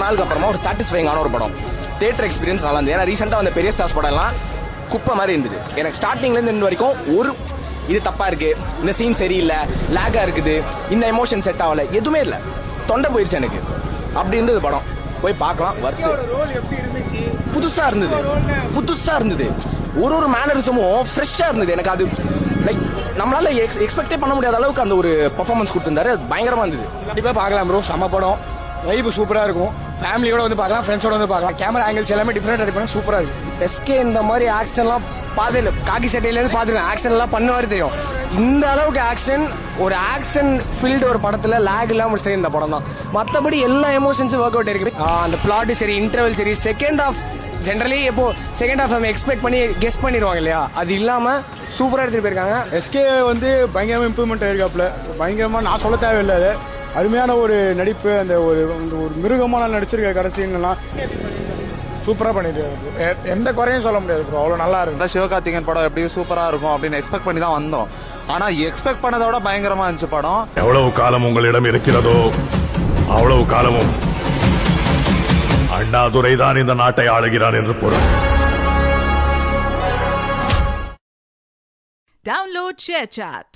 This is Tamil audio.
நாளுக்கு அப்புறமா ஒரு சாட்டிஸ்ஃபைங்கான ஒரு படம். தியேட்டர் எக்ஸ்பீரியன்ஸ் நல்லா இருந்தது. ஏன்னா ரீசெண்டாக வந்த பெரிய ஸ்டார்ஸ் படம் எல்லாம் குப்பை மாதிரி இருந்தது. எனக்கு ஸ்டார்டிங்லேருந்து இந்த வரைக்கும் ஒரு இது தப்பா இருக்கு, இந்த சீன் சரியில்லை, லேகா இருக்குது, இந்த எமோஷன் செட் ஆகல, எதுவுமே இல்லை. தொண்டை போயிடுச்சு எனக்கு. அப்படி இருந்தது படம். போய் பார்க்கலாம். புதுசா இருந்தது. ஒரு மேனரிசமும் ஃப்ரெஷ்ஷா இருந்தது. எனக்கு அது லைக் நம்மளால எக்ஸ்பெக்டே பண்ண முடியாத அளவுக்கு அந்த ஒரு பெர்ஃபார்மன்ஸ் கொடுத்திருந்தாரு. பயங்கரமா இருந்தது. கண்டிப்பா பார்க்கலாம் ப்ரோ. செம்ம படம். வைப் சூப்பரா இருக்கும். ஃபேமிலியோட வந்து பார்க்கலாம், ஃப்ரெண்ட்ஸோட வந்து பார்க்கலாம். கேமரா ஆங்கிள்ஸ் எல்லாமே டிஃபரெண்ட் அடிப்பாங்க. சூப்பரா இருக்கு. எஸ்கே இந்த மாதிரி ஆக்ஷன்லாம் பார்த்து காக்கி சட்டையிலேருந்து பார்த்துருக்கேன். ஆக்ஷன்லாம் பண்ணுவாரு தெரியும். இந்த அளவுக்கு ஆக்ஷன், ஒரு ஆக்ஷன் ஃபீல்டு ஒரு படத்தில் லேக் இல்லாமல் சரி இந்த படம் தான். மற்றபடி எல்லா எமோஷன்ஸும் ஒர்க் அவுட் இருக்கு. அந்த பிளாட் சரி, இன்டர்வல் சரி, செகண்ட் ஹாஃப் ஜென்ரலி எப்போ செகண்ட் ஹாஃப் நம்ம எக்ஸ்பெக்ட் பண்ணி கெஸ் பண்ணிடுவாங்க இல்லையா, அது இல்லாமல் சூப்பராக எடுத்துகிட்டு போயிருக்காங்க. எஸ்கே வந்து பயங்கரமாக இம்ப்ரூவ்மெண்ட் ஆயிருக்காப்புல. பயங்கரமாக நான் சொல்ல தேவையில்லை. அது அருமையான ஒரு நடிப்பு. அந்த ஒரு மிருகமாக நடிச்சிருக்க கடைசின்லாம் சூப்பராக பண்ணிருக்காரு. எந்த குறையும் சொல்ல முடியாது ப்ரோ. அவ்வளோ நல்லா இருக்கும். சிவகார்த்திகேயன் படம் எப்படியும் சூப்பராக இருக்கும் அப்படின்னு எக்ஸ்பெக்ட் பண்ணி தான் வந்தோம். ஆனா எக்ஸ்பெக்ட் பண்ணதை விட பயங்கரமா இருந்துச்சு படம். எவ்வளவு காலம் உங்களிடம் இருக்கிறதோ அவ்வளவு காலமும் அண்ணாதுரை தான் இந்த நாட்டை ஆளுகிறான் என்று பொருள். Download ShareChat.